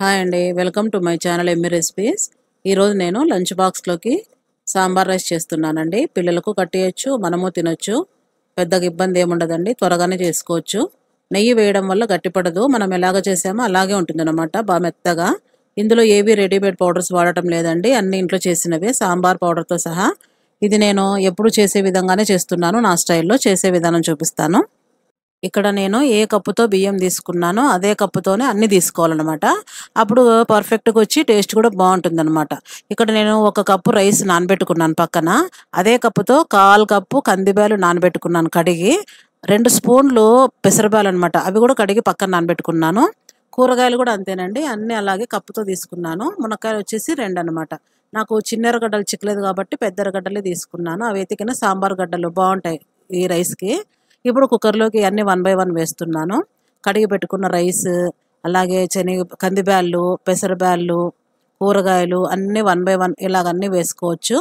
Hi అండి, welcome to my channel yummy recipes. ఈరోజు నేను లంచ్ బాక్స్లోకి సాంబార్ రైస్ చేస్తున్నానండి. పిల్లలకు కట్టేయచ్చు, మనము తినొచ్చు. పెద్దగా ఇబ్బంది ఏముండదండి, త్వరగానే చేసుకోవచ్చు. నెయ్యి వేయడం వల్ల గట్టిపడదు, మనం ఎలాగ చేసామో అలాగే ఉంటుందన్నమాట, బాగా మెత్తగా. ఇందులో ఏవి రెడీమేడ్ పౌడర్స్ వాడటం లేదండి, అన్ని ఇంట్లో చేసినవే సాంబార్ పౌడర్తో సహా. ఇది నేను ఎప్పుడు చేసే విధంగానే చేస్తున్నాను, నా స్టైల్లో చేసే విధానం చూపిస్తాను. ఇక్కడ నేను ఏ కప్పుతో బియ్యం తీసుకున్నానో అదే కప్పుతోనే అన్ని తీసుకోవాలన్నమాట. అప్పుడు పర్ఫెక్ట్గా వచ్చి టేస్ట్ కూడా బాగుంటుందన్నమాట. ఇక్కడ నేను 1 కప్పు రైస్ నానబెట్టుకున్నాను పక్కన. అదే కప్పుతో 1/4 కప్పు కందిబ్యాలు నానబెట్టుకున్నాను కడిగి. 2 స్పూన్లు పెసరబ్యాలు అనమాట, అవి కూడా కడిగి పక్కన నానబెట్టుకున్నాను. కూరగాయలు కూడా అంతేనండి, అన్నీ అలాగే కప్పుతో తీసుకున్నాను. మునక్కాయలు వచ్చేసి 2 అనమాట. నాకు చిన్న ఎర్రగడ్డలు చిక్కలేదు కాబట్టి పెద్ద ఎర్రగడ్డలే తీసుకున్నాను. అవి ఎతికిన సాంబార్ గడ్డలు బాగుంటాయి ఈ రైస్కి. ఇప్పుడు కుక్కర్లోకి అన్ని 1 బై 1 వేస్తున్నాను. కడిగి పెట్టుకున్న రైస్, అలాగే కందిబ్యాళ్ళు, పెసరబ్యాళ్ళు, కూరగాయలు అన్నీ 1 బై 1 ఇలాగ అన్నీ వేసుకోవచ్చు.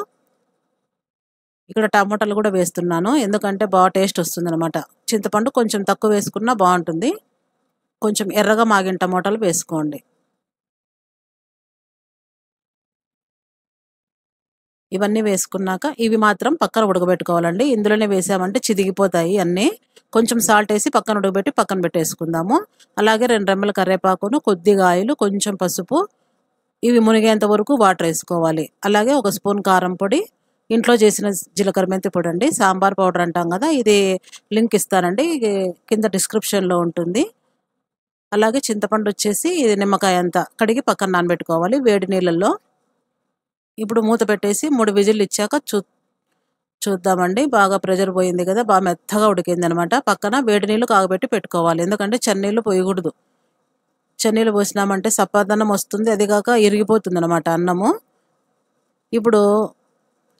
ఇక్కడ టమాటాలు కూడా వేస్తున్నాను, ఎందుకంటే బాగా టేస్ట్ వస్తుంది అనమాట. చింతపండు కొంచెం తక్కువ వేసుకున్నా బాగుంటుంది. కొంచెం ఎర్రగా మాగిన టమాటాలు వేసుకోండి. ఇవన్నీ వేసుకున్నాక ఇవి మాత్రం పక్కన ఉడకబెట్టుకోవాలండి. ఇందులోనే వేసామంటే చిదిగిపోతాయి అన్నీ. కొంచెం సాల్ట్ వేసి పక్కన ఉడకబెట్టి పక్కన పెట్టేసుకుందాము. అలాగే 2 రెమ్మల కరివేపాకును, కొద్దిగా ఆయిల్, కొంచెం పసుపు, ఇవి మునిగేంత వరకు వాటర్ వేసుకోవాలి. అలాగే 1 స్పూన్ కారం పొడి, ఇంట్లో చేసిన జీలకర్ర మెంతి పొడి అండి, సాంబార్ పౌడర్ అంటాం కదా, ఇది లింక్ ఇస్తానండి, కింద డిస్క్రిప్షన్లో ఉంటుంది. అలాగే చింతపండు వచ్చేసి ఇది నిమ్మకాయ అంతా కడిగి పక్కన నానబెట్టుకోవాలి వేడి నీళ్ళల్లో. ఇప్పుడు మూత పెట్టేసి 3 విజిల్లు ఇచ్చాక చూద్దామండి. బాగా ప్రెషర్ పోయింది కదా, బాగా మెత్తగా ఉడికింది అనమాట. పక్కన వేడి నీళ్ళు కాగబెట్టి పెట్టుకోవాలి, ఎందుకంటే చన్నీళ్ళు పోయకూడదు. చన్నీళ్ళు పోసినామంటే సప్పదన్నం వస్తుంది, అదిగాక ఇరిగిపోతుంది అనమాట అన్నము. ఇప్పుడు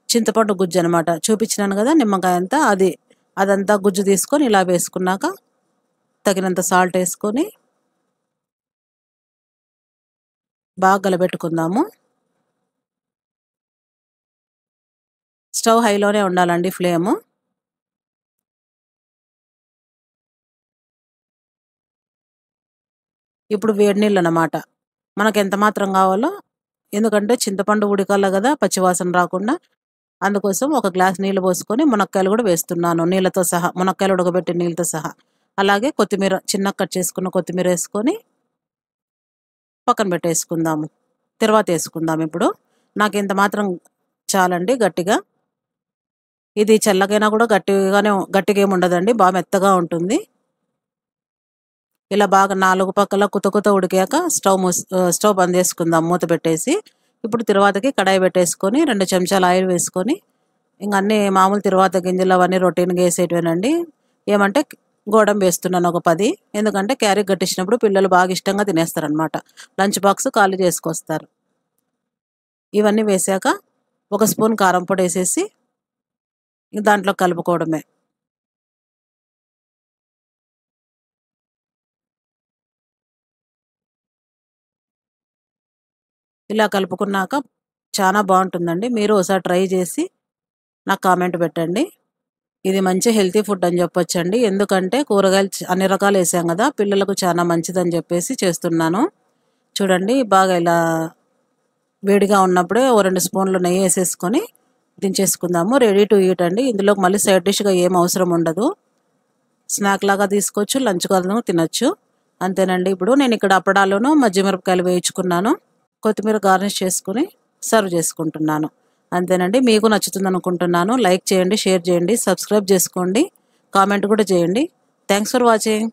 చింతపండు గుజ్జు అనమాట చూపించినాను కదా, నిమ్మకాయ అంతా, అదంతా గుజ్జు తీసుకొని ఇలా వేసుకున్నాక తగినంత సాల్ట్ వేసుకొని బాగా గలబెట్టుకుందాము. స్టవ్ హైలోనే ఉండాలండి ఫ్లేము. ఇప్పుడు వేడి నీళ్ళు అన్నమాట, మనకు ఎంత మాత్రం కావాలో, ఎందుకంటే చింతపండు ఉడకాల కదా పచ్చివాసన రాకుండా. అందుకోసం 1 గ్లాస్ నీళ్ళు పోసుకొని మునక్కాయలు కూడా వేస్తున్నాను నీళ్ళతో సహా, మునక్కాయలు ఉడకబెట్టి నీళ్ళతో సహా. అలాగే కొత్తిమీర, చిన్న కట్ చేసుకున్న కొత్తిమీర వేసుకొని పక్కన పెట్టేసుకుందాము. తర్వాత వేసుకుందాం. ఇప్పుడు నాకు ఇంత మాత్రం చాలండి గట్టిగా. ఇది చల్లగైనా కూడా గట్టిగా ఏమి ఉండదండి, బాగా మెత్తగా ఉంటుంది. ఇలా బాగా 4 పక్కల కుత ఉడికాక స్టవ్ బంద్ చేసుకుందాం మూత పెట్టేసి. ఇప్పుడు తర్వాతకి కడాయి పెట్టేసుకొని 2 చెంచాల ఆయిల్ వేసుకొని, ఇంక అన్నీ మామూలు తర్వాత గింజలు అవన్నీ రొటీన్గా వేసేటివేనండి. ఏమంటే గోడంబి వేస్తున్నాను 10, ఎందుకంటే క్యారీ కట్టించినప్పుడు పిల్లలు బాగా ఇష్టంగా తినేస్తారనమాట, లంచ్ బాక్స్ ఖాళీ చేసుకొస్తారు. ఇవన్నీ వేసాక 1 స్పూన్ కారం పొడి వేసేసి దాంట్లో కలుపుకోవడమే. ఇలా కలుపుకున్నాక చాలా బాగుంటుందండి, మీరు ఒకసారి ట్రై చేసి నాకు కామెంట్ పెట్టండి. ఇది మంచి హెల్తీ ఫుడ్ అని చెప్పొచ్చండి, ఎందుకంటే కూరగాయలు అన్ని రకాలు వేసాం కదా, పిల్లలకు చాలా మంచిదని చెప్పేసి చేస్తున్నాను. చూడండి, బాగా ఇలా వేడిగా ఉన్నప్పుడే 2 స్పూన్లు నెయ్యి వేసేసుకొని దించేసుకుందాము. రెడీ టు ఈట్ అండి. ఇందులోకి మళ్ళీ సైడ్ డిష్గా ఏం అవసరం ఉండదు. స్నాక్ లాగా తీసుకోవచ్చు, లంచ్ కాలను తినొచ్చు. అంతేనండి. ఇప్పుడు నేను ఇక్కడ అప్పడాలను మజ్జిగమిరపకాయలు వేయించుకున్నాను, కొత్తిమీర గార్నిష్ చేసుకుని సర్వ్ చేసుకుంటున్నాను. అంతేనండి. మీకు నచ్చుతుంది అనుకుంటున్నాను. లైక్ చేయండి, షేర్ చేయండి, సబ్స్క్రైబ్ చేసుకోండి, కామెంట్ కూడా చేయండి. Thanks for watching.